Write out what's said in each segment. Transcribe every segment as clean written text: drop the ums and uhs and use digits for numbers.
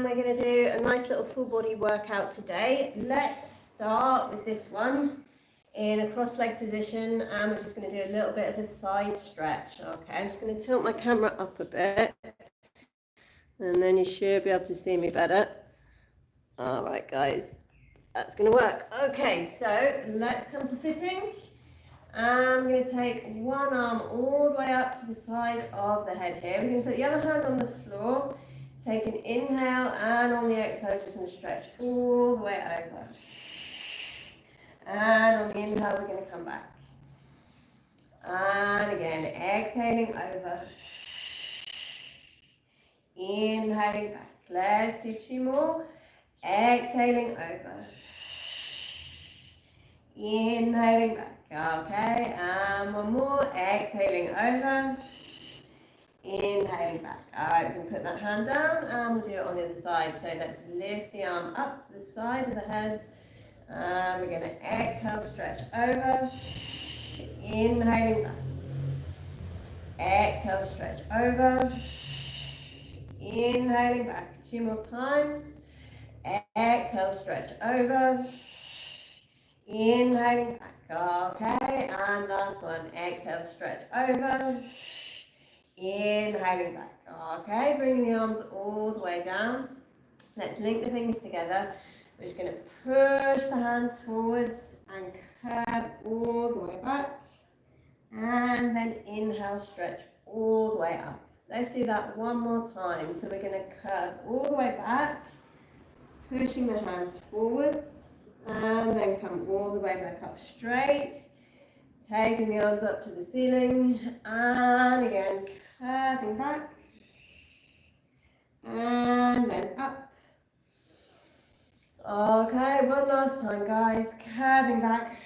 we're going to do a nice little full body workout today. Let's start with this one in a cross leg position, and we're just going to do a little bit of a side stretch. Okay, I'm just going to tilt my camera up a bit and then you should be able to see me better. All right guys, that's going to work. Okay, so let's come to sitting. I'm going to take one arm all the way up to the side of the head here. We're going to put the other hand on the floor. Take an inhale, and on the exhale, just going to stretch all the way over. And on the inhale, we're going to come back. And again, exhaling over. Inhaling back. Let's do two more. Exhaling over. Inhaling back. Okay, and one more. Exhaling over. Inhaling back. All right, we can put that hand down and we'll do it on the other side. So let's lift the arm up to the side of the head. And we're going to exhale, stretch over. Inhaling back. Exhale, stretch over. Inhaling back. Two more times. Exhale, stretch over. Inhaling back. Okay, and last one. Exhale, stretch over. Inhaling back. Okay, bringing the arms all the way down. Let's link the fingers together. We're just going to push the hands forwards and curve all the way back. And then inhale, stretch all the way up. Let's do that one more time. So we're going to curve all the way back, pushing the hands forwards, and then come all the way back up straight. Taking the arms up to the ceiling, and again, curving back, and then up. Okay, one last time, guys. Curving back,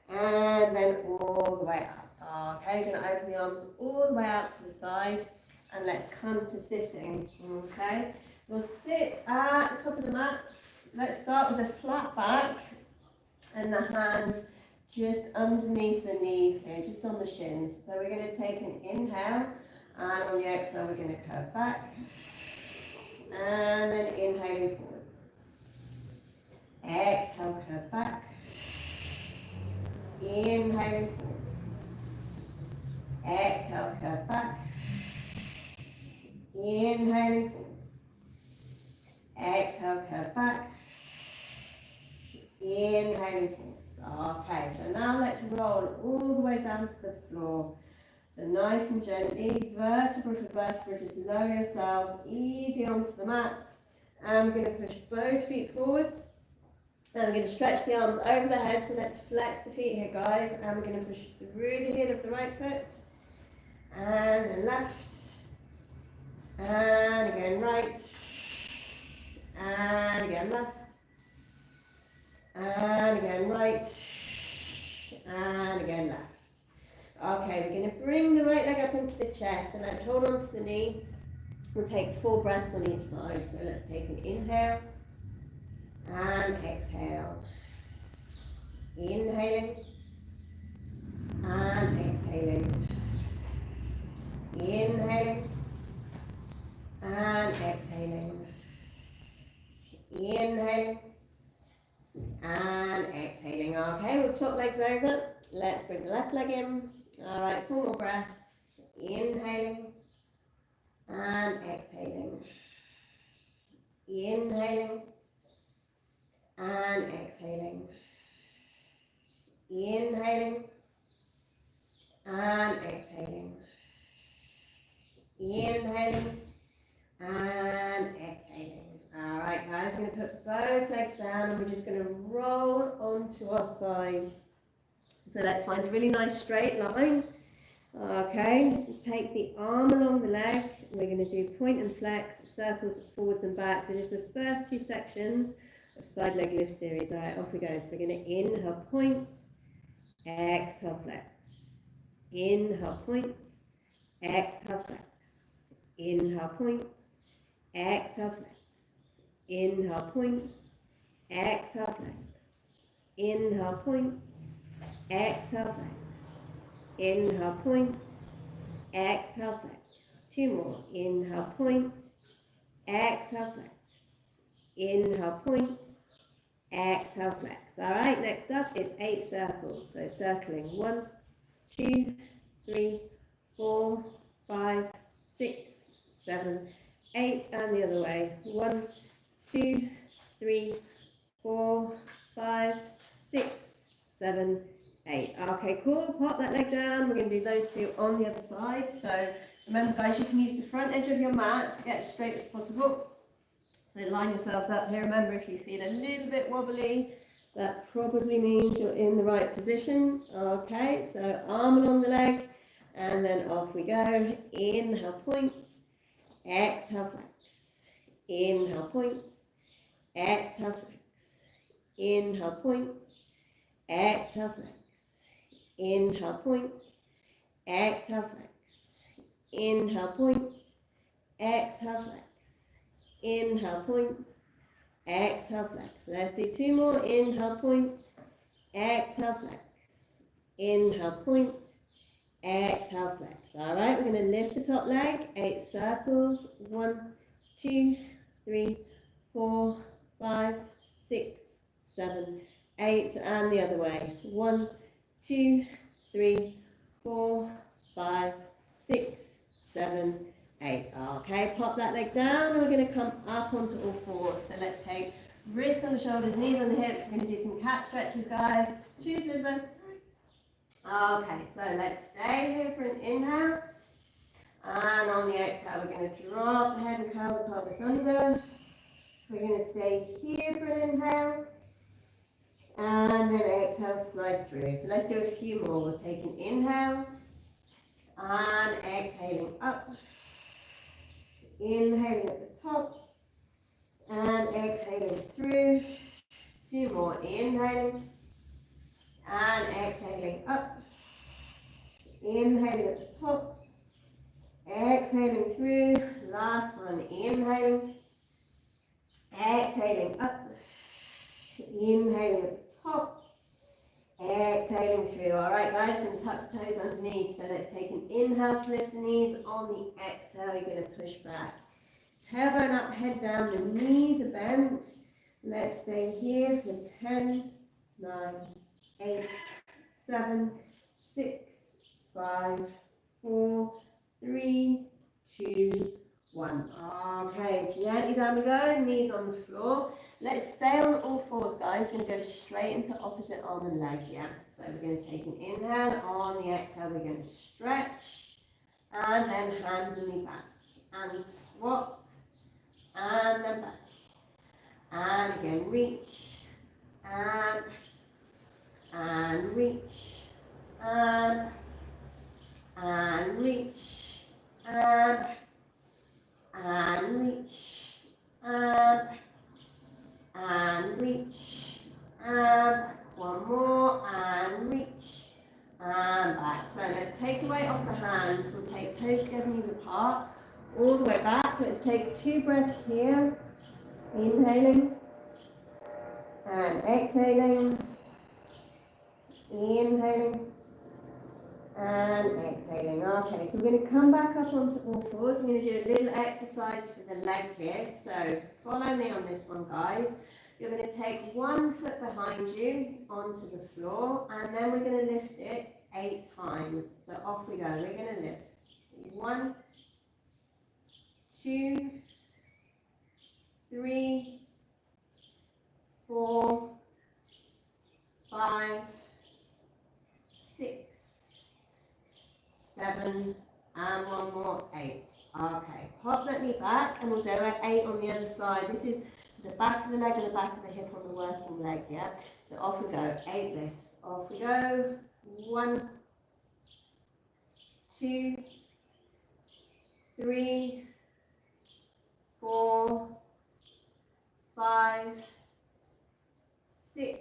and then all the way up. Okay, you're going to open the arms all the way out to the side, and let's come to sitting. Okay, we'll sit at the top of the mat. Let's start with a flat back, and the hands just underneath the knees here, just on the shins. So we're going to take an inhale, and on the exhale we're going to curve back, and then inhaling forwards. Exhale, curve back. Inhaling forwards. Exhale, curve back. Inhaling forwards. Exhale, curve back. Inhaling forwards. Okay, so now let's roll all the way down to the floor. So nice and gently, vertebra for vertebra, just lower yourself, easy onto the mat. And we're going to push both feet forwards. And we're going to stretch the arms over the head, so let's flex the feet here, guys. And we're going to push through the heel of the right foot. And then left. And again right. And again left. And again right, and again left. Okay, we're going to bring the right leg up into the chest, and let's hold on to the knee. We'll take 4 breaths on each side. So let's take an inhale and exhale. Inhaling and exhaling. Inhaling and exhaling. Inhaling and exhaling. Okay, we'll swap legs over. Let's bring the left leg in. All right, 4 more breaths. Inhaling and exhaling. Inhaling and exhaling. Inhaling and exhaling. Inhaling and exhaling. All right, guys, we're going to put both legs down, and we're just going to roll onto our sides. So let's find a really nice straight line. Okay, take the arm along the leg. We're going to do point and flex, circles forwards and back. So just the first 2 sections of side leg lift series. All right, off we go. So we're going to inhale, point, exhale, flex. Inhale, point, exhale, flex. Inhale, point, exhale, flex. Inhale, point, exhale, flex. Inhale, point, exhale, flex. Inhale, point, exhale, flex. 2 more. Inhale, point, exhale, flex. Inhale, point, exhale, flex. All right, next up, it's 8 circles. So circling 1, 2, 3, 4, 5, 6, 7, 8, and the other way. 1, 2, 3, 4, 5, 6, 7, 8. Okay, cool. Pop that leg down. We're going to do those two on the other side. So remember, guys, you can use the front edge of your mat to get as straight as possible. So line yourselves up here. Remember, if you feel a little bit wobbly, that probably means you're in the right position. Okay, so arm along the leg, and then off we go. Inhale, point, exhale, flex. Inhale, point, exhale, flex. Inhale, point, exhale, flex. Inhale, point, exhale, flex. Inhale, point, exhale, flex. Inhale, point, exhale, flex. Let's do 2 more. Inhale, point, exhale, flex. Inhale, point, exhale, flex. All right, we're going to lift the top leg, 8 circles. 1, 2, 3, 4, 5, 6, 7, 8, and the other way. 1, 2, 3, 4, 5, 6, 7, 8. Okay, pop that leg down, and we're going to come up onto all fours. So let's take wrists on the shoulders, knees on the hips. We're going to do some cat stretches, guys. Choose, Elizabeth. Okay, so let's stay here for an inhale. And on the exhale, we're going to drop the head and curl the pelvis under. We're going to stay here for an inhale. And then exhale, slide through. So let's do a few more. We'll take an inhale. And exhaling up. Inhaling at the top. And exhaling through. 2 more. Inhaling. And exhaling up. Inhaling at the top. Exhaling through. Last one. Inhaling. Exhaling up. Inhaling at the top. Exhaling through. All right, guys, we're going to tuck the toes underneath. So let's take an inhale to lift the knees. On the exhale, you're going to push back. Tailbone up, head down, the knees are bent. Let's stay here for 10, 9, 8, 7, 6, 5, 4, 3, 2, 1. Okay, gently down we go, knees on the floor. Let's stay on all fours, guys. We're going to go straight into opposite arm and leg, yeah? So we're going to take an inhale. On the exhale, we're going to stretch. And then hands on the back. And swap. And then back. And again, reach. And reach. And reach. And reach. And reach, and one more, and reach, and back. So let's take the weight off the hands. We'll take toes together, knees apart, all the way back. Let's take 2 breaths here, inhaling, and exhaling, inhaling, and exhaling. Okay, so we're going to come back up onto all fours. We're going to do a little exercise for the leg here. So follow me on this one, guys. You're going to take 1 foot behind you onto the floor, and then we're going to lift it 8 times. So off we go. We're going to lift 1, 2, 3, 4, 5, 6, 7, and one more, 8. Okay, pop that knee back, and we'll do 8 on the other side. This is the back of the leg and the back of the hip on the working leg, yeah? So off we go, 8 lifts. Off we go. 1, 2, 3, 4, 5, 6,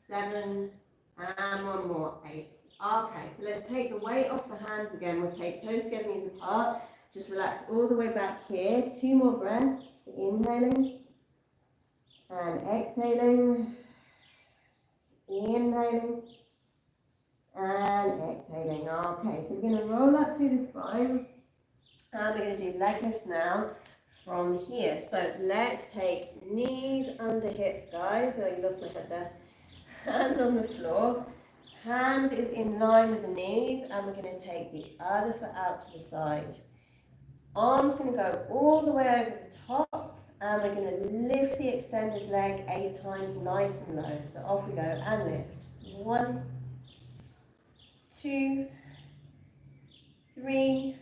7, and one more, 8. Okay, so let's take the weight off the hands again. We'll take toes together, knees apart. Just relax all the way back here. 2 more breaths. Inhaling and exhaling. Inhaling and exhaling. Okay, so we're going to roll up through the spine. And we're going to do leg lifts now from here. So let's take knees under hips, guys. Oh, you lost my head there. Hand on the floor. Hand is in line with the knees, and we're going to take the other foot out to the side. Arms going to go all the way over the top, and we're going to lift the extended leg 8 times, nice and low. So off we go and lift. 1, 2, 3,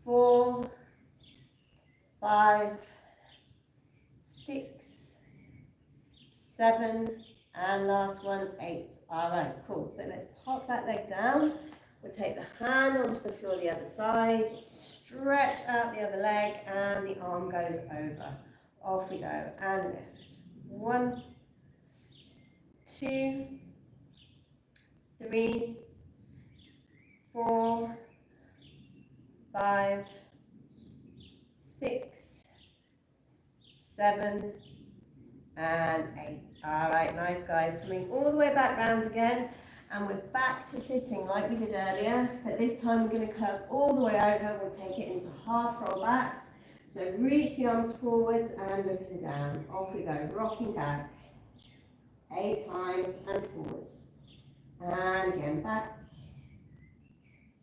4, 5, 6, 7, and last one, 8. All right, cool. So let's pop that leg down. We'll take the hand onto the floor the other side, stretch out the other leg, and the arm goes over. Off we go and lift. 1, 2, 3, 4, 5, 6, 7, and 8. All right, nice guys. Coming all the way back round again, and we're back to sitting like we did earlier, but this time we're going to curve all the way over. We'll take it into half roll backs. So reach the arms forwards and looking down. Off we go, rocking back. 8 times and forwards. And again, back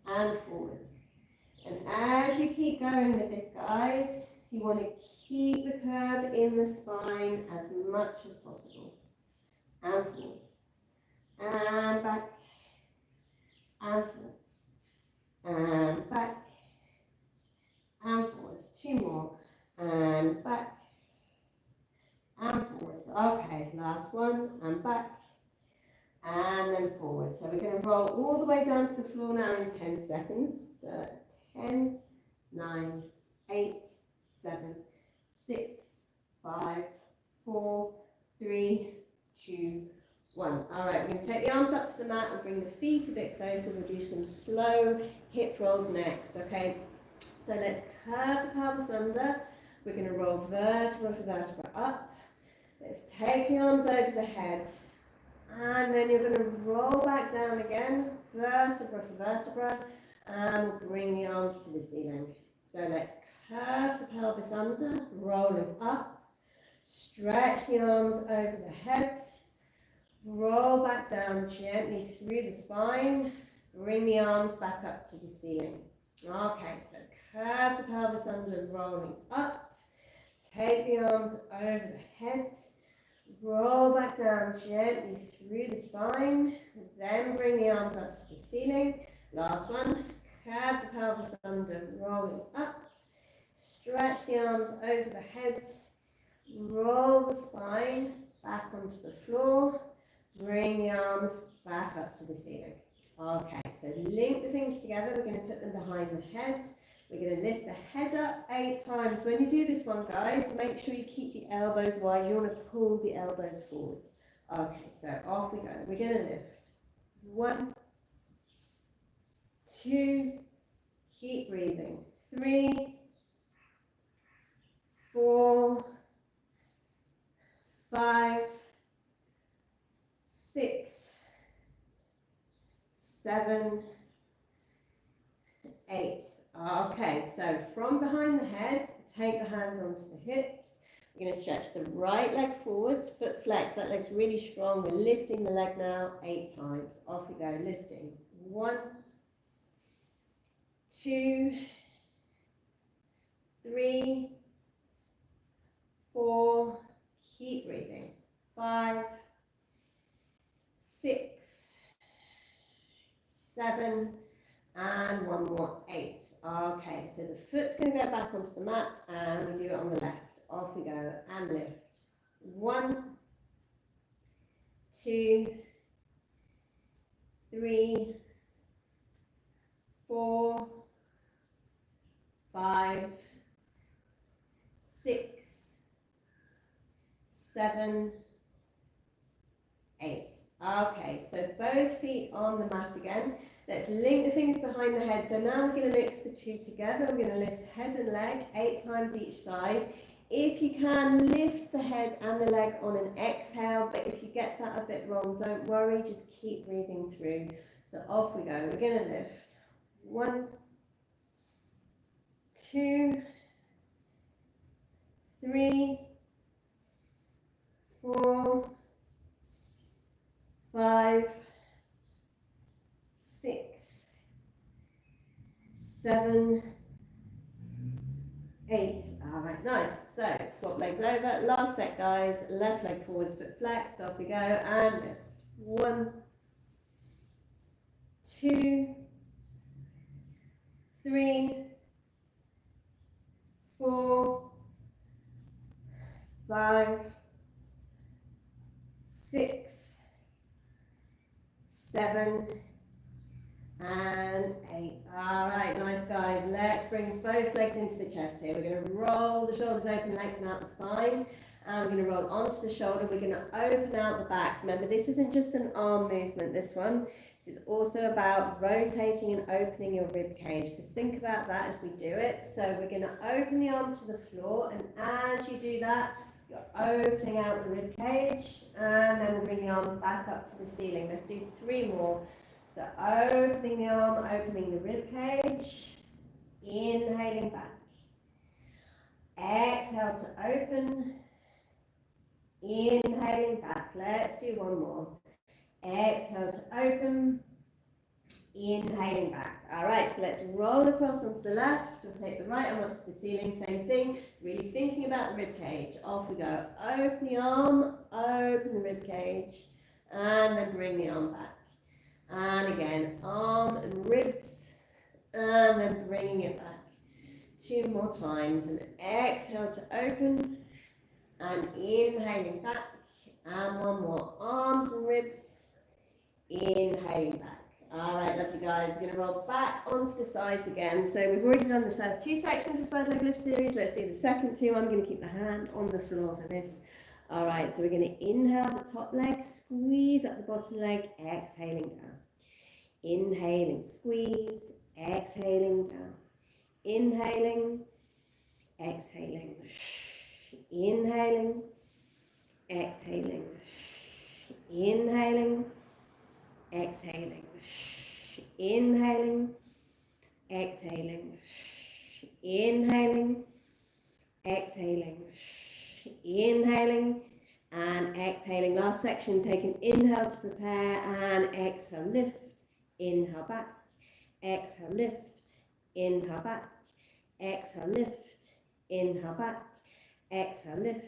and forwards. And as you keep going with this, guys, you want to keep the curve in the spine as much as possible. And forwards. And back. And forwards. And back. And forwards. 2 more. And back. And forwards. Okay, last one. And back. And then forward. So we're going to roll all the way down to the floor now in 10 seconds. That's 10, 9, 8, 7, 6, 5, 4, 3, 2, 1. All right, we're going to take the arms up to the mat and bring the feet a bit closer. We'll do some slow hip rolls next, okay? So let's curve the pelvis under. We're going to roll vertebra for vertebra up. Let's take the arms over the head. And then you're going to roll back down again, vertebra for vertebra, and we'll bring the arms to the ceiling. So let's curve the pelvis under, rolling up, stretch the arms over the head, roll back down gently through the spine, bring the arms back up to the ceiling. Okay, so curve the pelvis under, rolling up, take the arms over the head, roll back down gently through the spine, then bring the arms up to the ceiling. Last one, curve the pelvis under, rolling up, stretch the arms over the head, roll the spine back onto the floor, bring the arms back up to the ceiling. Okay, so link the fingers together, we're going to put them behind the head. We're going to lift the head up 8 times. When you do this one, guys, make sure you keep the elbows wide. You want to pull the elbows forwards. Okay, so off we go. We're going to lift. 1, 2, keep breathing. 3, 4, 5, 6, 7, 8. Okay, so from behind the head, take the hands onto the hips. We're going to stretch the right leg forwards, foot flex. That leg's really strong. We're lifting the leg now 8 times. Off we go, lifting. 1, 2, 3, 4, keep breathing. 5, 6, 7, and 1 more, 8. Okay, so the foot's going to go back onto the mat, and we do it on the left. Off we go and lift. 1, 2, 3, 4, 5, 6, 7, 8. Okay, so both feet on the mat again. Let's link the fingers behind the head. So now we're going to mix the two together. We're going to lift head and leg 8 times each side. If you can, lift the head and the leg on an exhale, but if you get that a bit wrong, don't worry, just keep breathing through. So off we go. We're going to lift. 1, 2, 3, 4, 5, 6, 7, 8. All right, nice. So swap legs over. Last set, guys. Left leg forwards, foot flexed. Off we go. And lift. 1, 2, 3, 4, 5, 6, 7, and 8. All right, nice guys. Let's bring both legs into the chest here. We're going to roll the shoulders open, lengthen out the spine. And we're going to roll onto the shoulder. We're going to open out the back. Remember, this isn't just an arm movement, this one. This is also about rotating and opening your rib cage. So think about that as we do it. So we're going to open the arm to the floor. And as you do that, you're opening out the rib cage. And then we'll bring the arm back up to the ceiling. Let's do 3 more. So opening the arm, opening the rib cage, inhaling back. Exhale to open, inhaling back. Let's do 1 more. Exhale to open, inhaling back. All right, so let's roll across onto the left. We'll take the right arm up to the ceiling, same thing. Really thinking about the rib cage. Off we go. Open the arm, open the rib cage, and then bring the arm back. And again, arm and ribs, and then bringing it back. 2 more times, and exhale to open, and inhaling back, and 1 more, arms and ribs, inhaling back. All right, lovely guys, we're going to roll back onto the sides again. So we've already done the first 2 sections of side leg lift series. Let's do the second 2. I'm going to keep the hand on the floor for this. All right, so we're going to inhale the top leg, squeeze up the bottom leg, exhaling down. Inhaling, squeeze, exhaling down. Inhaling, exhaling. Inhaling, exhaling. Inhaling, exhaling. Inhaling, exhaling. Inhaling, exhaling. Inhaling and exhaling. Last section, take an inhale to prepare and exhale, lift, inhale back, exhale, lift, inhale back, exhale, lift, inhale back, exhale, lift,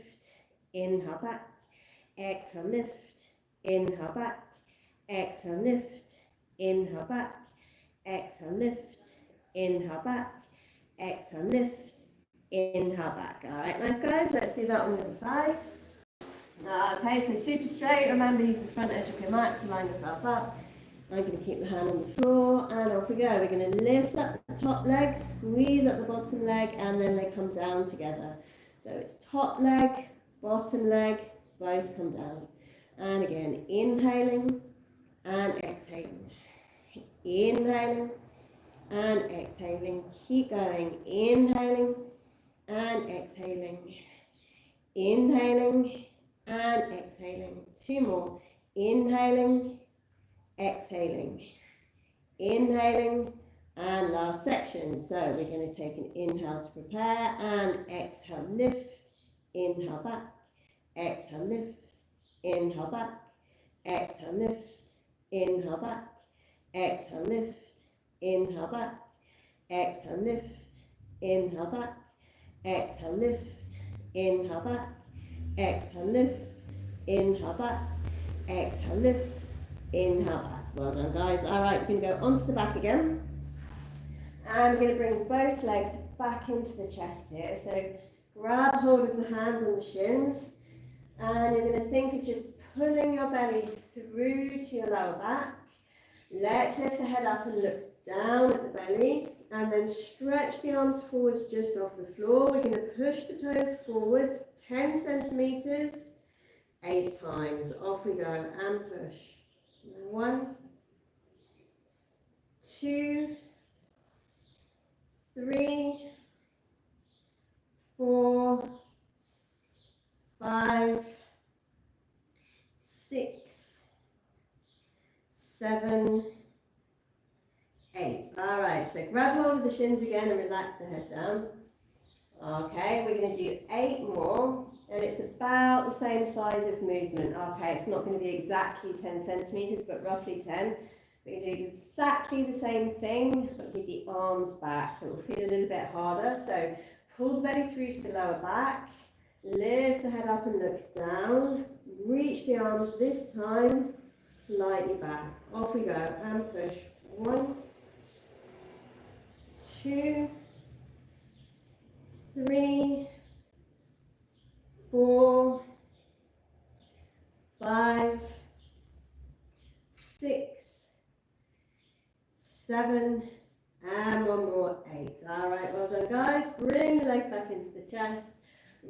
inhale back, exhale, lift, inhale back, exhale, lift, inhale back, exhale, lift, inhale back, exhale, lift, inhale back. All right, nice guys, let's do that on the other side. Okay, so super straight. Remember, use the front edge of your mat to line yourself up. I'm going to keep the hand on the floor, and off we go. We're going to lift up the top leg, squeeze up the bottom leg, and then they come down together. So it's top leg, bottom leg, both come down. And again, inhaling and exhaling. Inhaling and exhaling. Keep going. Inhaling and exhaling. Inhaling and exhaling. 2 more. Inhaling, exhaling. Inhaling, and last section. So we're going to take an inhale to prepare and exhale, lift, inhale back, exhale, lift, inhale back, exhale, lift, inhale back, exhale, lift, inhale back, exhale, lift, inhale back, exhale, lift, inhale back, exhale, lift, inhale back, exhale, lift, inhale back. Well done guys. Alright, we're going to go onto the back again. And we're going to bring both legs back into the chest here. So grab hold of the hands on the shins. And you're going to think of just pulling your belly through to your lower back. Let's lift the head up and look down at the belly. And then stretch the arms forwards just off the floor. We're going to push the toes forwards 10 centimeters, 8 times. Off we go and push. 1, 2, 3, 4, 5, 6, 7, 8. All right, so grab hold of the shins again and relax the head down. Okay, we're going to do 8 more, and it's about the same size of movement. Okay, it's not going to be exactly 10 centimeters, but roughly 10. We're going to do exactly the same thing, but with the arms back, so it will feel a little bit harder. So pull the belly through to the lower back, lift the head up and look down, reach the arms this time, slightly back. Off we go, and push. 1, 2, 3, 4, 5, 6, 7, and one more, 8. All right, well done, guys. Bring the legs back into the chest.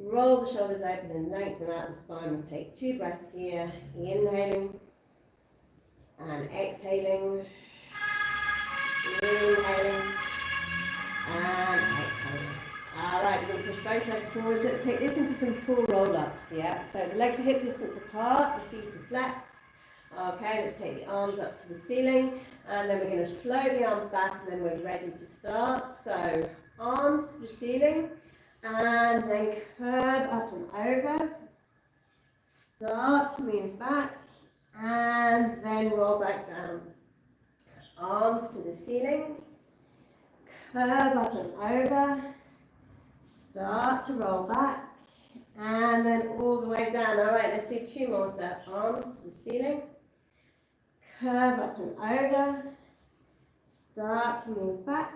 Roll the shoulders open and lengthen out the spine. We'll take 2 breaths here. Inhaling and exhaling. Inhaling and exhaling. All right, we're going to push both legs forwards. Let's take this into some full roll-ups, yeah? So the legs are hip distance apart, the feet are flexed. Okay, let's take the arms up to the ceiling, and then we're going to flow the arms back, and then we're ready to start. So arms to the ceiling, and then curve up and over. Start to move back, and then roll back down. Arms to the ceiling, curve up and over. Start to roll back, and then all the way down. All right, let's do 2 more. So arms to the ceiling, curve up and over, start to move back,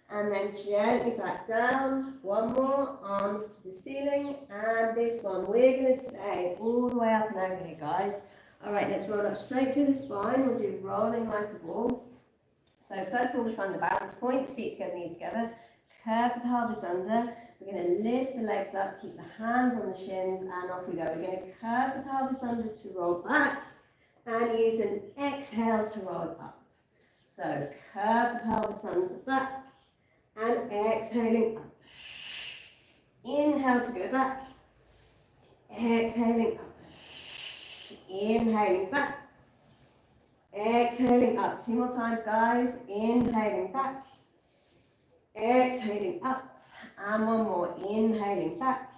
and then gently back down. 1 more, arms to the ceiling, and this one, we're going to stay all the way up and over here, guys. All right, let's roll up straight through the spine. We'll do rolling like a ball. So first of all, we find the balance point, feet together, knees together. Curve the pelvis under. We're going to lift the legs up, keep the hands on the shins, and off we go. We're going to curve the pelvis under to roll back, and use an exhale to roll up. So curve the pelvis under back, and exhaling up. Inhale to go back, exhaling up. Inhaling back, exhaling up. 2 more times, guys. Inhaling back, exhaling up, and 1 more. Inhaling back,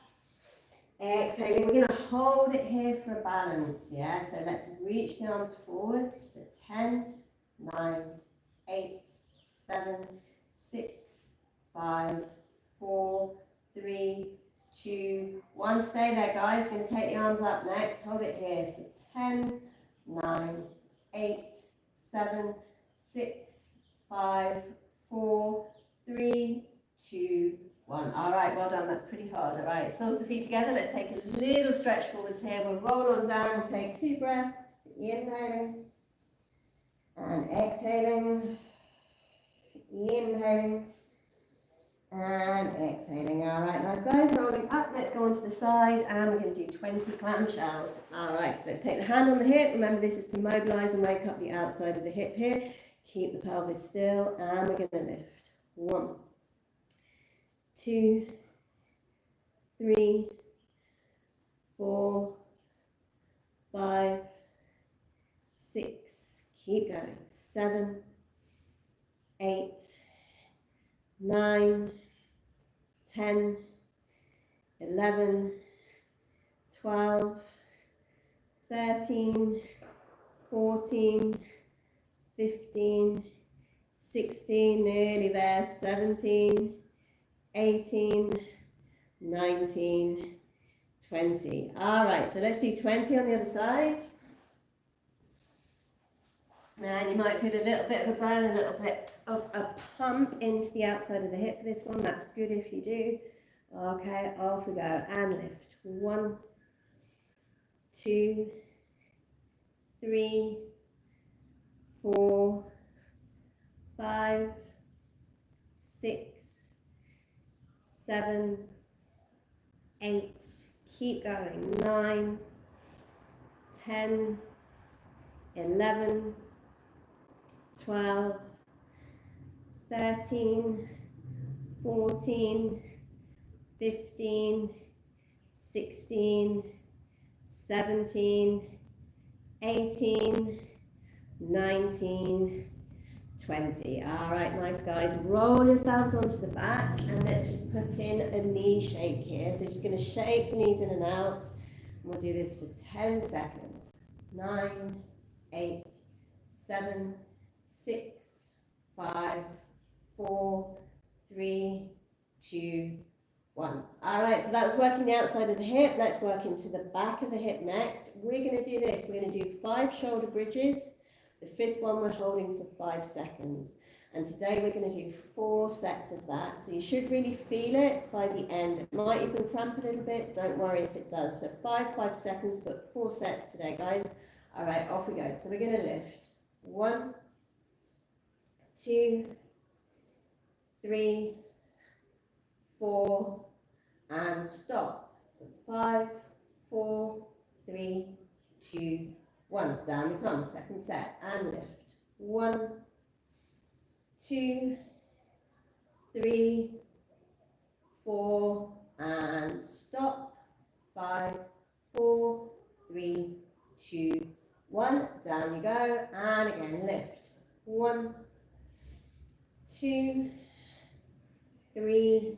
exhaling. We're going to hold it here for a balance, yeah? So let's reach the arms forwards for 10, 9, 8, 7, 6, 5, 4, 3, 2, 1. Stay there, guys. We're going to take the arms up next. Hold it here for 10, 9, 8, 7, 6, 5, 4, 3, 2, 1. All right, well done. That's pretty hard. All right, soles the feet together. Let's take a little stretch forwards here. We'll roll on down. We'll take 2 breaths. Inhaling and exhaling. Inhaling and exhaling. All right, nice guys. Rolling up. Let's go onto the side, and we're going to do 20 clamshells. All right, so let's take the hand on the hip. Remember, this is to mobilize and wake up the outside of the hip here. Keep the pelvis still, and we're going to lift. 1, 2, 3, 4, 5, 6. Keep going. 7, 8, 9, 10, 11, 12, 13, 14, 15, 16, nearly there, 17, 18, 19, 20. All right, so let's do 20 on the other side. And you might feel a little bit of a burn, a little bit of a pump into the outside of the hip for this one. That's good if you do. Okay, off we go, and lift. 1, 2, 3, 4, 5, 6, 7, 8, keep going, 9, 10, 11, 12, 13, 14, 15, 16, 17, 18, 19, 20. All right, nice guys. Roll yourselves onto the back and let's just put in a knee shake here. So just going to shake the knees in and out. And we'll do this for 10 seconds. 9, 8, 7, 6, 5, 4, 3, 2, 1. All right, so that was working the outside of the hip. Let's work into the back of the hip next. We're going to do this. We're going to do 5 shoulder bridges. The 5th one we're holding for 5 seconds. And today we're going to do 4 sets of that. So you should really feel it by the end. It might even cramp a little bit. Don't worry if it does. So 5 seconds, but 4 sets today, guys. All right, off we go. So we're going to lift. 1, 2, 3, 4, and stop. 5, 4, 3, 2, 1. Down we come. Second set and lift. 1, 2, 3, 4, and stop. 5, 4, 3, 2, 1. Down you go. And again, lift. 1, 2, 3,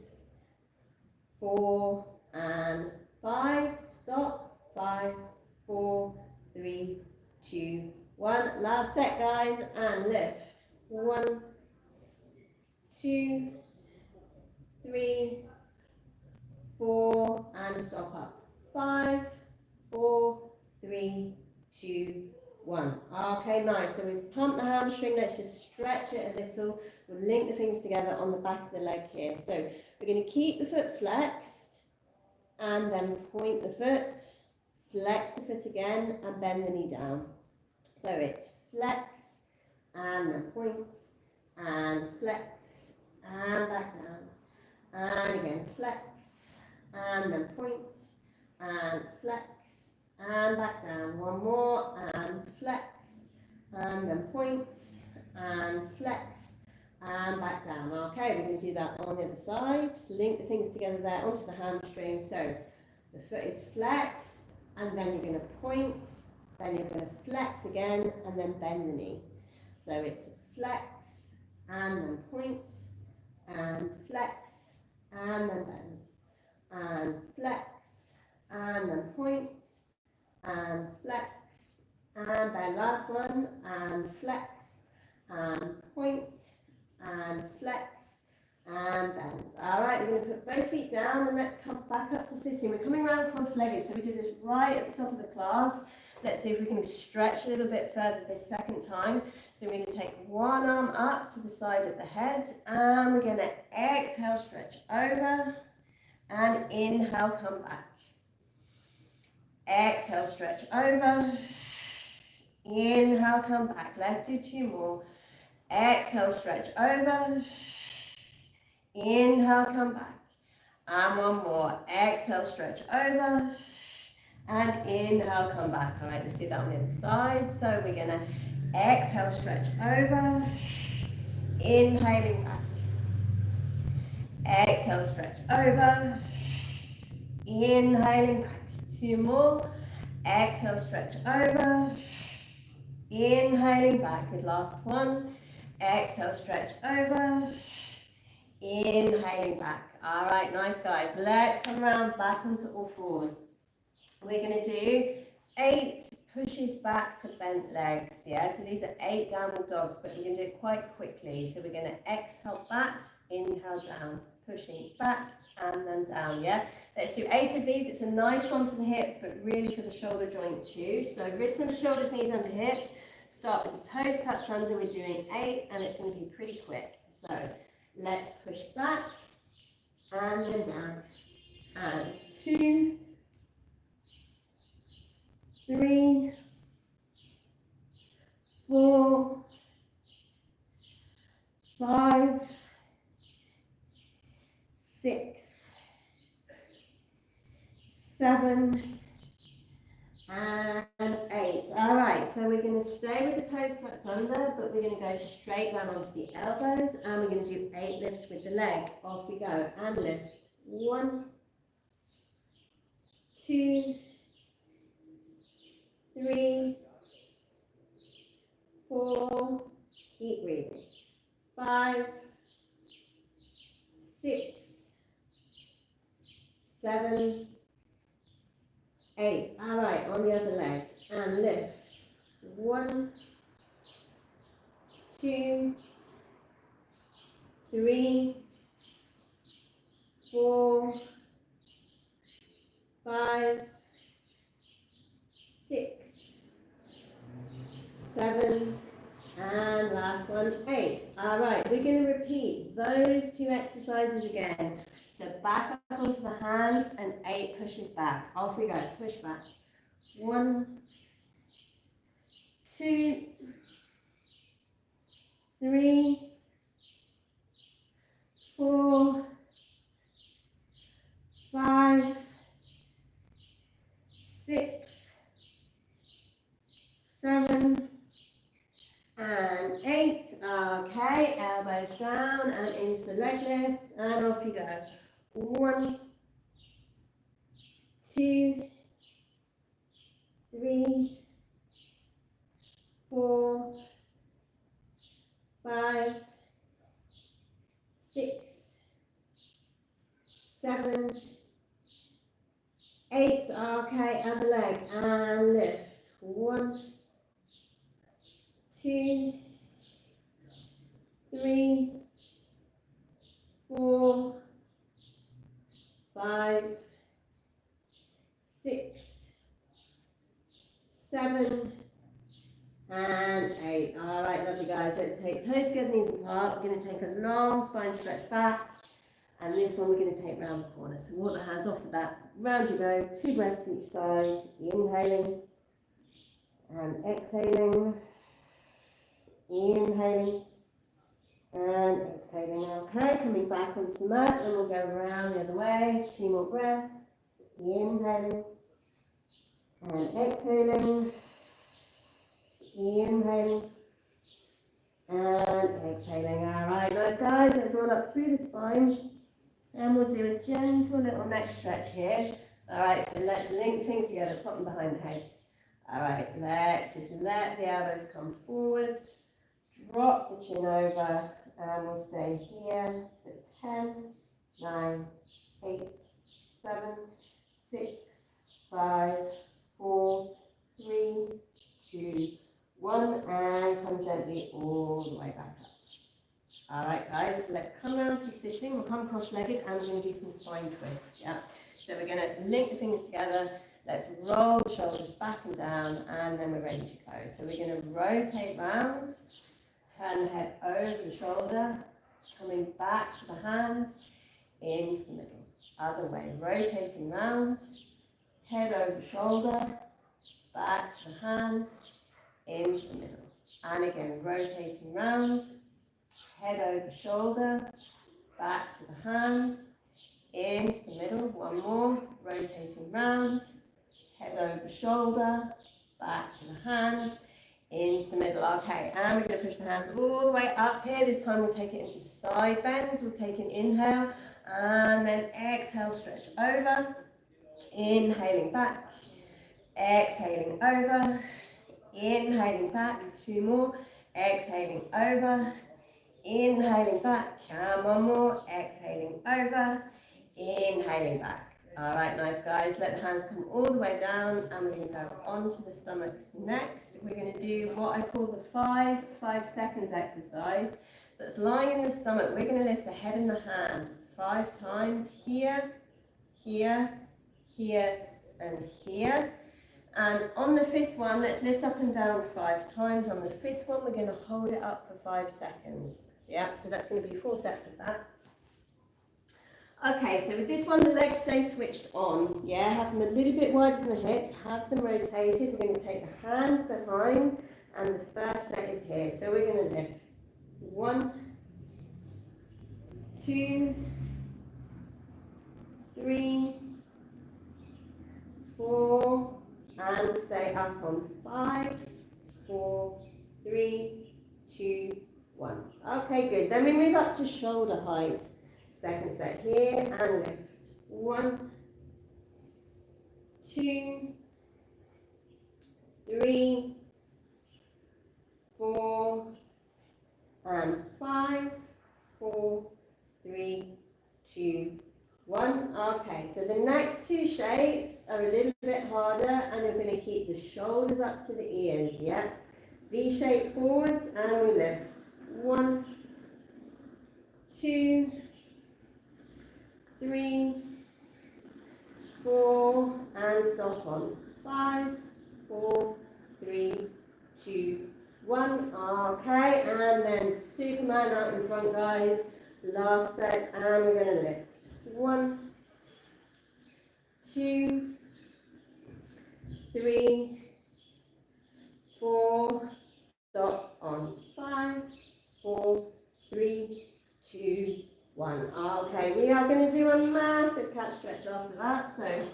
4, and 5. Stop. 5, 4, 3, 2, 1. Last set, guys, and lift. 1, 2, 3, 4, and stop up. 5, 4, 3, 2, 1. Okay, nice. So we've pumped the hamstring. Let's just stretch it a little. We'll link the fingers together on the back of the leg here. So we're going to keep the foot flexed and then point the foot, flex the foot again, and bend the knee down. So it's flex and then point and flex and back down. And again, flex and then point and flex and back down. One more and flex and then point and flex and back down. Okay, we're going to do that on the other side. Link the fingers together there onto the hamstring. So the foot is flexed and then you're going to point, then you're going to flex again and then bend the knee. So it's flex and then point and flex and then bend and flex and then point and flex and bend. Last one and flex and point and flex and bend. All right, we're going to put both feet down and let's come back up to sitting. We're coming around cross-legged, so we do this right at the top of the class. Let's see if we can stretch a little bit further this second time. So we're going to take one arm up to the side of the head and we're going to exhale, stretch over and inhale, come back. Exhale, stretch over. Inhale, come back. Let's do 2 more. Exhale, stretch over. Inhale, come back. And 1 more. Exhale, stretch over. And inhale, come back. All right, let's do that on the other side. So we're going to exhale, stretch over. Inhaling back. Exhale, stretch over. Inhaling back. 2 more. Exhale, stretch over. Inhaling back. Good, last one. Exhale, stretch over. Inhaling back. All right, nice guys. Let's come around back onto all fours. We're going to do 8 pushes back to bent legs. Yeah, so these are 8 downward dogs, but we're going to do it quite quickly. So we're going to exhale back, inhale down, pushing back and then down. Yeah, let's do 8 of these. It's a nice one for the hips, but really for the shoulder joint too. So wrists under shoulders, knees under hips. Start with the toes tucked under. We're doing 8 and it's going to be pretty quick. So let's push back and then down. And 2, 3, 4, 5, 6, 7, and 8. All right, so we're going to stay with the toes tucked under, but we're going to go straight down onto the elbows, and we're going to do 8 lifts with the leg. Off we go, and lift. 1, 2, 3, 4, keep breathing. 5, 6, 7, 8. All right, on the other leg. And lift. 1, 2, 3, 4, 5, 6, 7, and last one, 8. All right, we're going to repeat those 2 exercises again. So back up onto the hands and 8 pushes back. Off we go, push back. 1, 2, 3, 4, 5, 6, 7, and 8. Okay, elbows down and into the leg lifts, and off you go. 1, 2, 3, 4, 5, 6, 7, 8. Okay, other leg and lift. 1, 2, 3, 4, 5, 6, 7, and 8. All right, lovely guys. Let's take toes together, knees apart. We're going to take a long spine stretch back. And this one we're going to take round the corner. So walk the hands off the back. Round you go. 2 breaths each side. Inhaling. And exhaling. Inhaling. And exhaling. Okay, coming back onto the mat. And we'll go around the other way. 2 more breaths. Inhaling. And exhaling. Inhaling. And exhaling. All right, nice guys. Let's roll up through the spine. And we'll do a gentle little neck stretch here. All right, so let's link things together, put them behind the head. All right, let's just let the elbows come forwards. Drop the chin over, and we'll stay here for 10, 9, 8, 7, 6, 5, 4, 3, 2, 1, and come gently all the way back up. All right, guys, let's come around to sitting. We'll come cross-legged and we're going to do some spine twists, yeah? So we're going to link the fingers together. Let's roll the shoulders back and down, and then we're ready to go. So we're going to rotate round, turn the head over the shoulder, coming back to the hands, into the middle. Other way, rotating round, head over shoulder, back to the hands, into the middle. And again, rotating round, head over shoulder, back to the hands, into the middle. One more, rotating round, head over shoulder, back to the hands, into the middle. Okay, and we're going to push the hands all the way up here. This time we'll take it into side bends. We'll take an inhale, and then exhale, stretch over, inhaling back, exhaling over, inhaling back. 2 more, exhaling over, inhaling back, and 1 more, exhaling over, inhaling back. All right, nice guys, let the hands come all the way down, and we're going to go onto the stomachs next. We're going to do what I call the 5 seconds exercise. So it's lying in the stomach. We're going to lift the head and the hand 5 times, here, here, here, and here. And on the 5th one, let's lift up and down 5 times. On the 5th one, we're going to hold it up for 5 seconds. Yeah, so that's going to be 4 sets of that. Okay, so with this one, the legs stay switched on. Yeah, have them a little bit wider than the hips, have them rotated. We're going to take the hands behind, and the first set is here. So we're going to lift 1, 2, 3, 4, and stay up on 5, 4, 3, 2, 1. Okay, good. Then we move up to shoulder height. Second set here, and lift. 1, 2, 3, 4, And 5, 4, 3, 2, 1. Okay, so the next two shapes are a little bit harder, and we're going to keep the shoulders up to the ears, yeah? V shape forwards, and we lift. 1, 2, 3, 4, and stop on 5, 4, 3, 2, 1. Okay, and then Superman out in front, guys. Last set, and we're going to lift. 1, 2, 3, 4. Stop on 5, 4, 3, 2, 1. Okay, we are going to do a massive cat stretch after that. So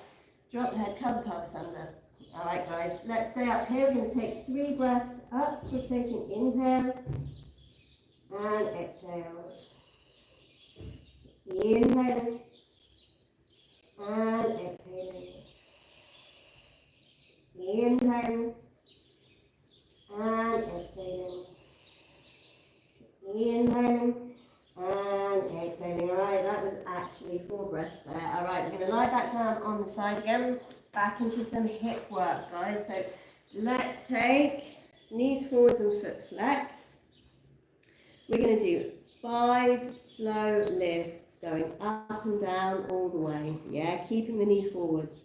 drop the head, cover pelvis under. All right, guys, let's stay up here. We're going to take 3 breaths up. We're taking inhale and exhale. Inhaling and exhaling. Inhaling and exhaling. Inhaling and exhaling. All right, that was actually 4 breaths there. All right, we're going to lie back down on the side again. Back into some hip work, guys. So let's take knees forwards and foot flexed. We're going to do 5 slow lifts going up and down all the way. Yeah, keeping the knee forwards.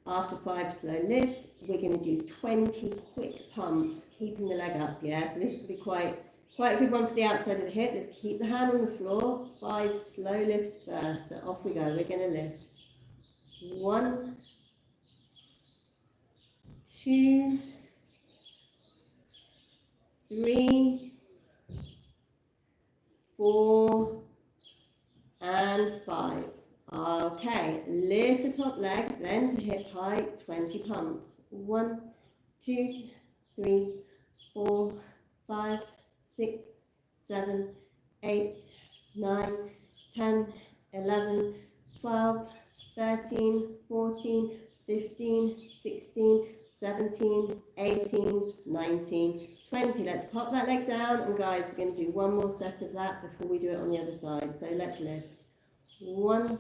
After 5 slow lifts, we're going to do 20 quick pumps, keeping the leg up. Yeah, so this will be quite a good one for the outside of the hip. Let's keep the hand on the floor. 5 slow lifts first. So off we go. We're going to lift. 1, 2, 3, 4, and 5. Okay, lift the top leg, then to hip height, 20 pumps. 1, 2, 3, 4, 5, 6, 7, 8, 9, 10, 11, 12, 13, 14, 15, 16, 17, 18, 19, 20. Let's pop that leg down, and guys, we're going to do one more set of that before we do it on the other side. So let's lift. 1,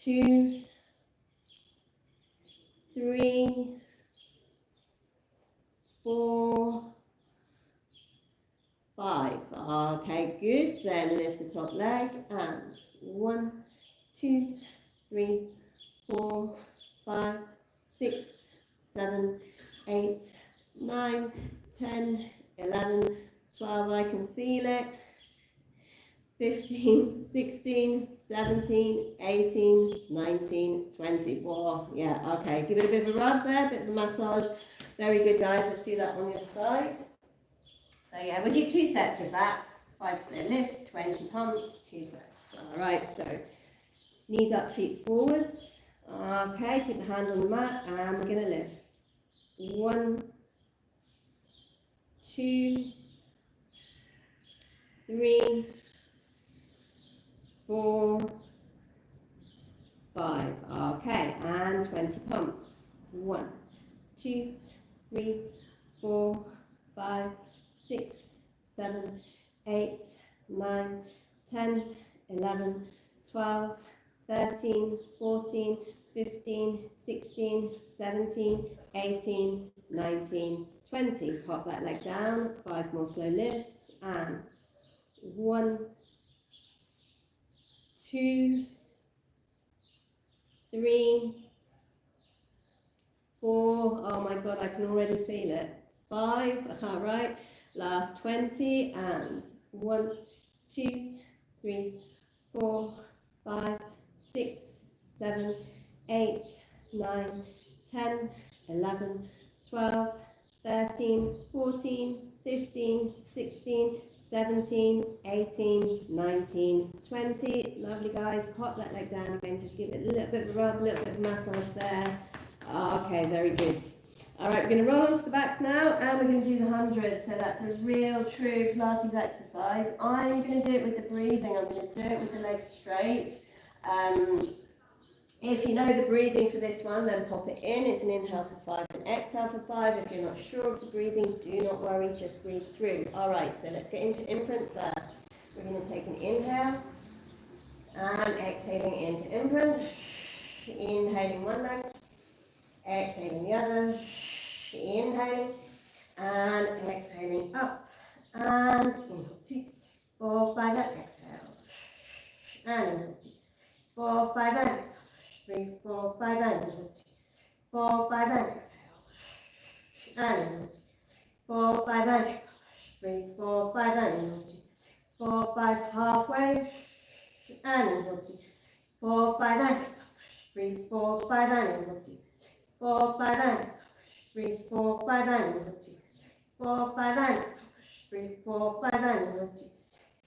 2, 3, 4, 5. Okay, good. Then lift the top leg, and 1, 2, 3, 4, 5, 6, 7, 8, 9, 10, 11, 12. I can feel it. 15, 16, 17, 18, 19, 20. Whoa, yeah, okay. Give it a bit of a rub there, a bit of a massage. Very good, guys. Let's do that on the other side. So yeah, we'll do 2 sets of that. 5 slow lifts, 20 pumps, 2 sets. All right, so knees up, feet forwards. Okay, keep the hand on the mat, and we're going to lift. 1, 2, 3, 4, 5. Okay, and 20 pumps. 1, 2, 3, 4, 5, 6, 7, 8, 9, 10, 11, 12, 13, 14, 15, 16, 17, 18, 19, 20. Pop that leg down. 5 more slow lifts, and 1, 2, 3, 4. Oh my God, I can already feel it. 5. All right. Last 20, and 1, 2, 3, 4, 5, 6, 7, 8, 9, 10, 11, 12, 13, 14, 15, 16, 17, 18, 19, 20. Lovely, guys. Pop that leg down again. Just give it a little bit of a rub, a little bit of massage there. Okay, very good. All right, we're going to roll onto the backs now, and we're going to do the 100. So that's a real, true Pilates exercise. I'm going to do it with the breathing. I'm going to do it with the legs straight. If you know the breathing for this one, then pop it in. It's an inhale for 5 and exhale for 5. If you're not sure of the breathing, do not worry, just breathe through. All right, so let's get into imprint first. We're going to take an inhale and exhaling into imprint. Inhaling one leg, exhaling the other, inhaling and exhaling up and inhale 2, 4, 5 and exhale and inhale 2, 4, 5 and exhale. 3, 4, 5 and inhale 2, 4, 5 and exhale and inhale 2, 4, 5 and exhale. 3, 4, 5 and inhale 2, 4, 5 halfway and inhale 2, 4, 5 and exhale. 3, 4, 5 and inhale 2, 4, 5 and exhale. 3, 4, 5 and inhale 2, 4, 5 and exhale. 3, 4, 5 and inhale 2,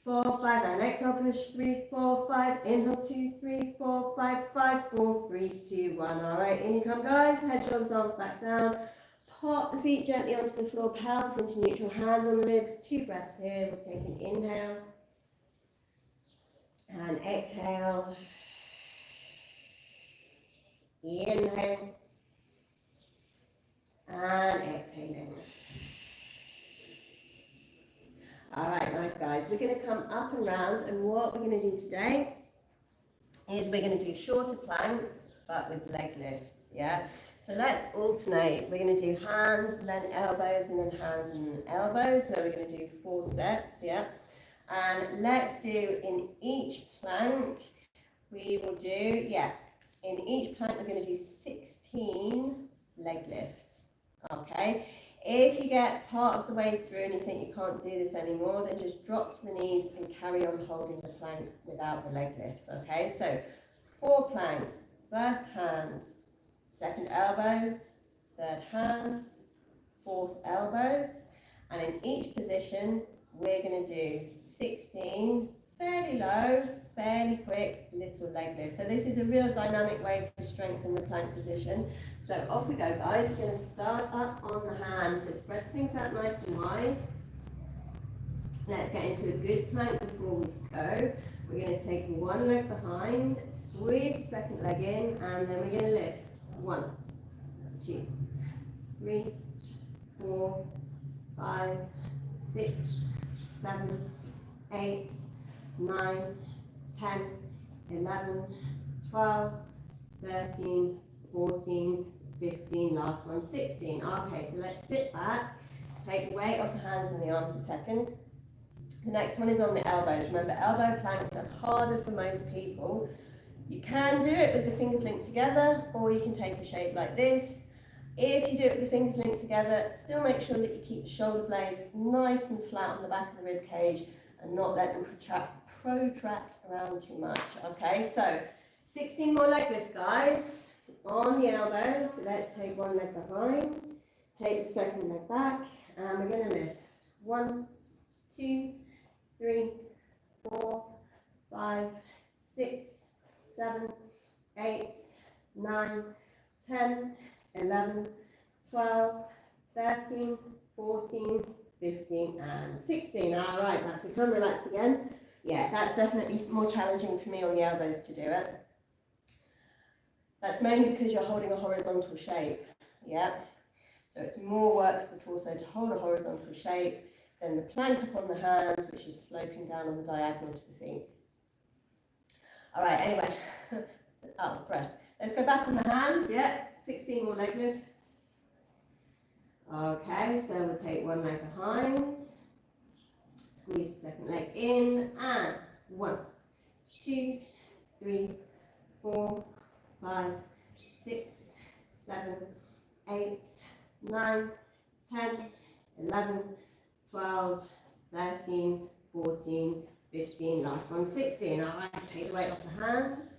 4, 5 and exhale, push 3, 4, 5, inhale 2, 3, 4, 5, 5, 4, 3, 2, 1. All right, in you come, guys. Head, shoulders, arms back down. Pop the feet gently onto the floor, pelvis into neutral, hands on the ribs. 2 breaths here. We'll take an inhale and exhale. Inhaling and exhaling. All right, nice guys. We're going to come up and round, and what we're going to do today is we're going to do shorter planks, but with leg lifts, yeah? So let's alternate. We're going to do hands, then elbows, and then hands and then elbows. So we're going to do 4 sets, yeah? And let's do in each plank, we will do, in each plank we're going to do 16 leg lifts, okay? If you get part of the way through and you think you can't do this anymore, then just drop to the knees and carry on holding the plank without the leg lifts, okay? So 4 planks, first hands, second elbows, third hands, fourth elbows, and in each position we're going to do 16 fairly low, fairly quick little leg lifts. So this is a real dynamic way to strengthen the plank position. So off we go, guys. We're going to start up on the hands. So spread things out nice and wide. Let's get into a good plank before we go. We're going to take one leg behind, squeeze the second leg in, and then we're going to lift. 1, 2, 3, 4, 5, 6, 7, 8, 9, 10, 11, 12, 13, 14, 15, last one, 16. Okay, so let's sit back, take the weight off the hands and the arms a second. The next one is on the elbows. Remember, elbow planks are harder for most people. You can do it with the fingers linked together, or you can take a shape like this. If you do it with the fingers linked together, still make sure that you keep the shoulder blades nice and flat on the back of the rib cage and not let them protract around too much. Okay, so 16 more leg lifts, guys. On the elbows, let's take one leg behind, take the second leg back, and we're going to lift. 1, 2, 3, 4, 5, 6, 7, 8, 9, 10, 11, 12, 13, 14, 15, and 16. All right, back. We can relax again. Yeah, that's definitely more challenging for me on the elbows to do it. That's mainly because you're holding a horizontal shape, yeah? So it's more work for the torso to hold a horizontal shape than the plank up on the hands, which is sloping down on the diagonal to the feet. All right, anyway, out of breath. Let's go back on the hands, yeah? 16 more leg lifts. Okay, so we'll take one leg behind, squeeze the second leg in, and 1, 2, 3, 4, 5, 6, 7, 8, 9, 10, 11, 12, 13, 14, 15, last one, 16. All right, take the weight off the hands.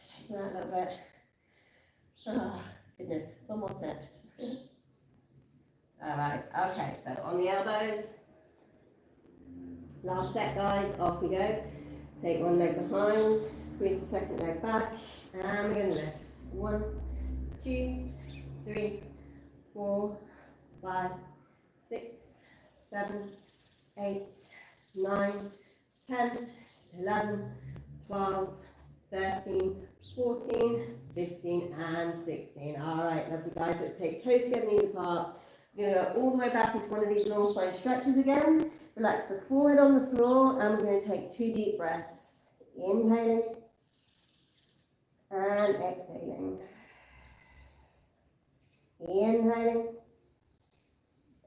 Shake that a little bit. Oh, goodness, one more set. All right, okay, so on the elbows. Last set, guys, off we go. Take one leg behind, squeeze the second leg back, and we're going to lift. 1, 2, 3, 4, 5, 6, 7, 8, 9, 10, 11, 12, 13, 14, 15 and 16. All right, lovely guys, let's take toes together, knees apart. We're going to go all the way back into one of these long spine stretches again. Relax the forehead on the floor and we're going to take 2 deep breaths. Inhaling and exhaling. Inhaling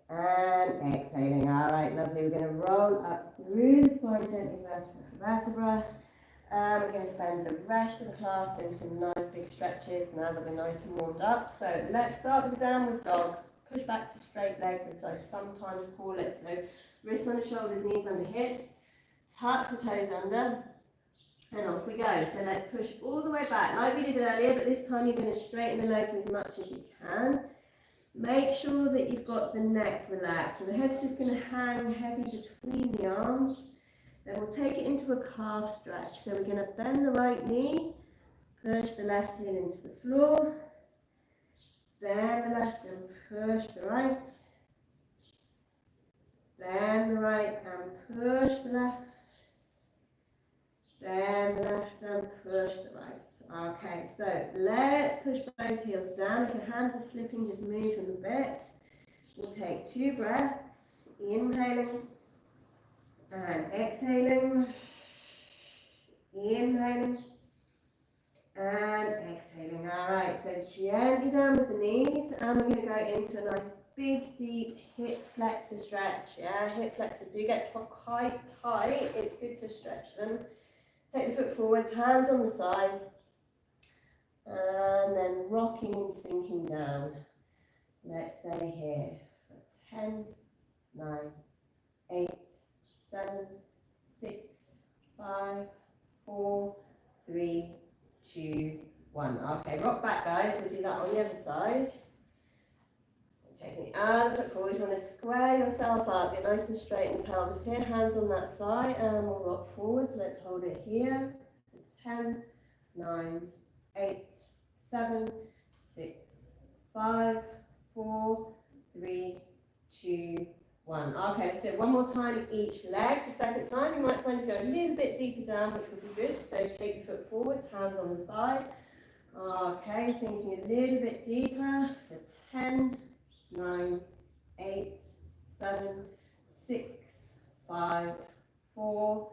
and exhaling. All right, lovely. We're going to roll up through the spine gently vertebra to vertebra. We're going to spend the rest of the class in some nice big stretches now that we're nice and warmed up. So let's start with the downward dog. Push back to straight legs, as I sometimes call it. So wrists under shoulders, knees under hips. Tuck the toes under. And off we go. So let's push all the way back like we did earlier, but this time you're going to straighten the legs as much as you can. Make sure that you've got the neck relaxed. So the head's just going to hang heavy between the arms. Then we'll take it into a calf stretch. So we're going to bend the right knee, push the left heel into the floor, bend the left and push the right, bend the right and push the left, bend the left and push the right. Okay, so let's push both heels down. If your hands are slipping, just move them a bit. We'll take 2 breaths, inhaling and exhaling, inhaling and exhaling. All right, so gently down with the knees, and we're going to go into a nice big deep hip flexor stretch. Yeah, hip flexors do get quite tight. It's good to stretch them. Take the foot forwards, hands on the thigh, and then rocking and sinking down. Let's stay here for 10, 9, 8, 7, 6, 5, 4, 3, 2, 1. Okay, rock back guys, we'll do that on the other side. Taking the other foot forward, you want to square yourself up, get nice and straight in the pelvis here, hands on that thigh, and we'll rock forward. So let's hold it here. 10, 9, 8, 7, 6, 5, 4, 3, 2, 1. Okay, let's do it one more time each leg. The second time you might find you go a little bit deeper down, which would be good. So take your foot forwards, hands on the thigh. Okay, sinking a little bit deeper for 10, 9, 8, 7, 6, 5, 4,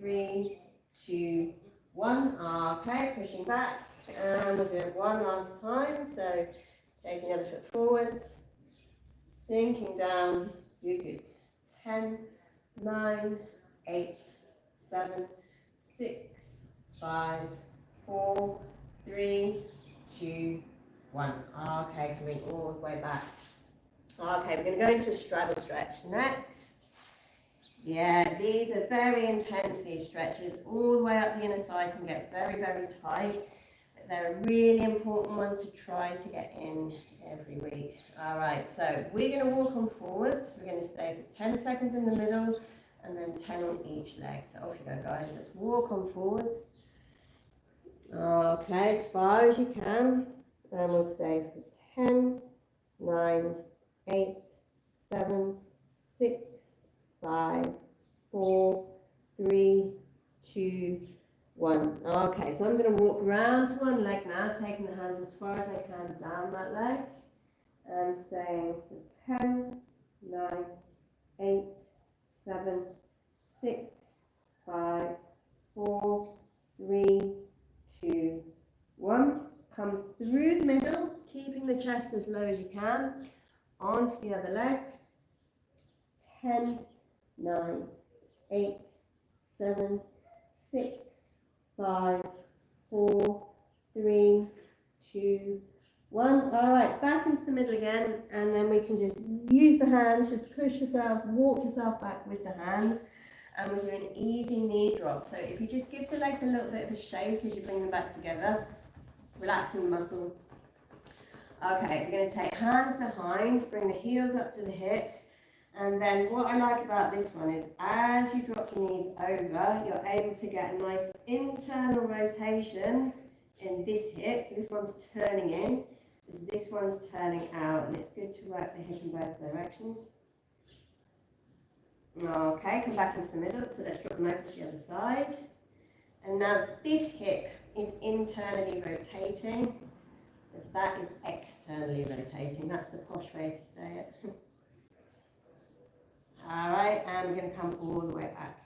3, 2, 1. Okay, pushing back. And we'll do it one last time. So taking the other foot forwards, sinking down. You're good. 10, 9, 8, 7, 6, 5, 4, 3, 2, 1. Okay, coming all the way back. Okay, we're going to go into a straddle stretch next. Yeah, these are very intense, these stretches. All the way up the inner thigh can get very, very tight. But they're a really important one to try to get in every week. All right, so we're going to walk on forwards. We're going to stay for 10 seconds in the middle and then 10 on each leg. So off you go, guys. Let's walk on forwards. Okay, as far as you can. And we'll stay for 10, 9, 8, 7, 6, 5, 4, 3, 2, 1. Okay, so I'm going to walk around to one leg now, taking the hands as far as I can down that leg. And staying for 10, 9, 8, 7, 6, 5, 4, 3, 2, 1. Come through the middle, keeping the chest as low as you can. Onto the other leg. 10, 9, 8, 7, 6, 5, 4, 3, 2, 1. All right, back into the middle again, and then we can just use the hands, just push yourself, walk yourself back with the hands, and we'll do an easy knee drop. So if you just give the legs a little bit of a shake as you bring them back together, relaxing the muscle. Okay, we're going to take hands behind, bring the heels up to the hips, and then what I like about this one is as you drop your knees over, you're able to get a nice internal rotation in this hip. So this one's turning in, this one's turning out, and it's good to work the hip in both directions. Okay, come back into the middle, so let's drop them over to the other side. And now this hip is internally rotating, as that is externally rotating. That's the posh way to say it. All right, and we're going to come all the way back.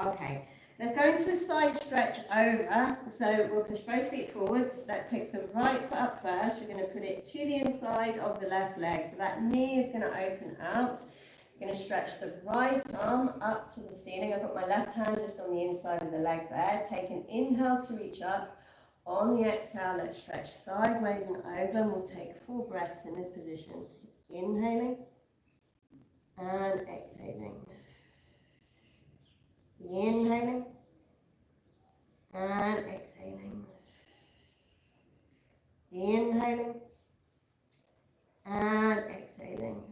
Okay, let's go into a side stretch over. So we'll push both feet forwards. Let's pick the right foot up first. You're going to put it to the inside of the left leg. So that knee is going to open out. You're going to stretch the right arm up to the ceiling. I've got my left hand just on the inside of the leg there. Take an inhale to reach up. On the exhale, let's stretch sideways and over. And we'll take 4 breaths in this position. Inhaling and exhaling. Inhaling and exhaling. Inhaling and exhaling.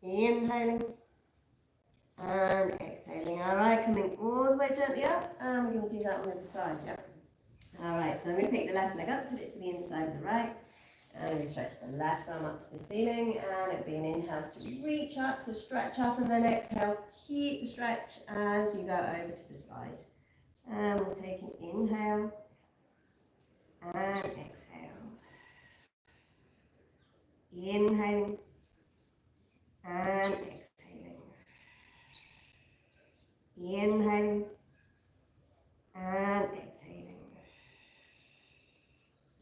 Inhaling and exhaling. All right, coming all the way gently up, and we're going to do that on the other side, yeah? All right, so I'm going to pick the left leg up, put it to the inside of the right, and we stretch the left arm up to the ceiling, and it'll be an inhale to reach up, so stretch up, and then exhale, keep the stretch as you go over to the side. And we'll take an inhale and exhale. Inhaling and exhaling. Inhaling and exhaling.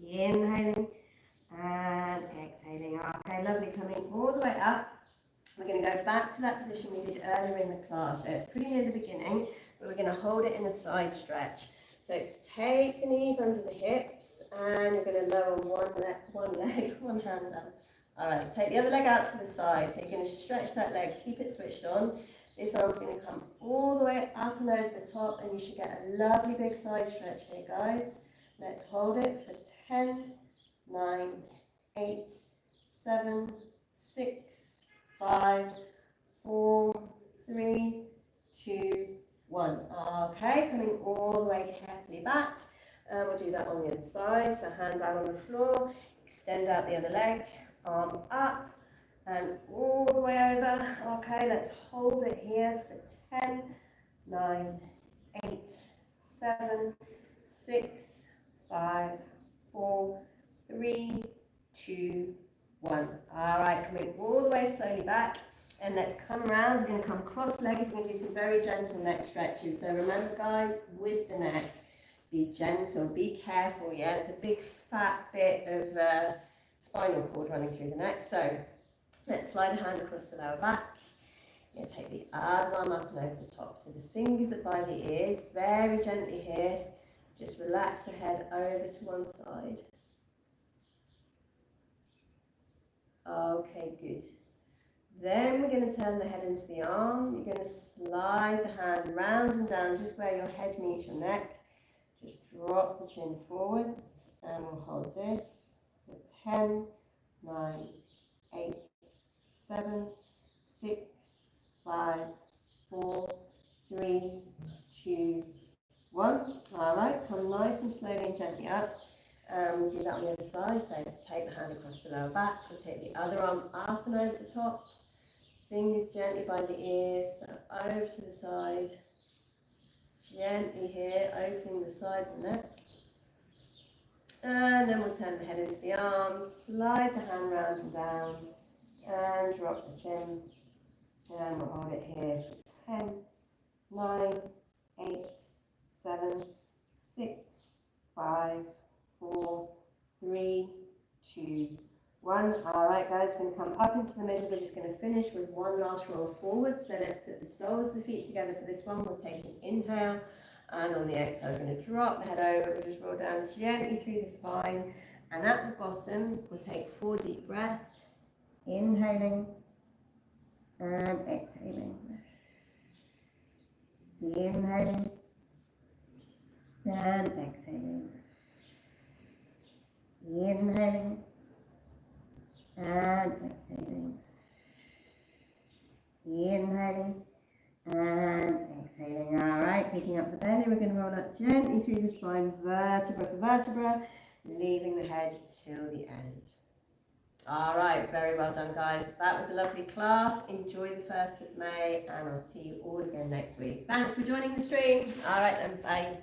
Inhaling and exhaling. Okay, lovely. Coming all the way up. We're going to go back to that position we did earlier in the class. So it's pretty near the beginning, but we're going to hold it in a side stretch. So take the knees under the hips, and you're going to lower one hand up. All right, take the other leg out to the side. So you're going to stretch that leg, keep it switched on. This arm's going to come all the way up and over the top, and you should get a lovely big side stretch here, guys. Let's hold it for 10, 9, 8, 7, 6, 5, 4, 3, 2, 1. Okay, coming all the way carefully back. And we'll do that on the other side. So hand down on the floor, extend out the other leg, arm up, and all the way over. Okay, let's hold it here for 10, 9, 8, 7, 6, 5, 4, 3, 2, 1. All right, coming all the way slowly back, and let's come around. We're going to come cross-legged. We're going to do some very gentle neck stretches. So remember, guys, with the neck, be gentle, be careful. Yeah, it's a big fat bit of spinal cord running through the neck. So let's slide a hand across the lower back. You're going to take the other arm up and over the top. So the fingers are by the ears, very gently here. Just relax the head over to one side. Okay, good. Then we're going to turn the head into the arm. You're going to slide the hand round and down just where your head meets your neck. Just drop the chin forwards, and we'll hold this for 10, 9, 8, 7, 6, 5, 4, 3, 2, 1. All right, come nice and slowly and gently up. We'll do that on the other side. So take the hand across the lower back and take the other arm up and over the top. Fingers gently by the ears, so over to the side. Gently here, opening the side of the neck. And then we'll turn the head into the arms, slide the hand round and down, and drop the chin. And we'll hold it here for 10, 9, 8, 7, 6, 5, 4, 3, 2, 1. All right, guys, we're going to come up into the middle. We're just going to finish with one last roll forward. So let's put the soles of the feet together for this one. We'll take an inhale, and on the exhale, we're going to drop the head over. We'll just roll down gently through the spine. And at the bottom, we'll take 4 deep breaths. Inhaling and exhaling. Inhaling and exhaling. Inhaling and exhaling. Inhaling and exhaling. All right, picking up the belly, we're going to roll up gently through the spine, vertebra for vertebra, leaving the head till the end. All right, very well done, guys. That was a lovely class. Enjoy the 1st of May, and I'll see you all again next week. Thanks for joining the stream. All right then, bye.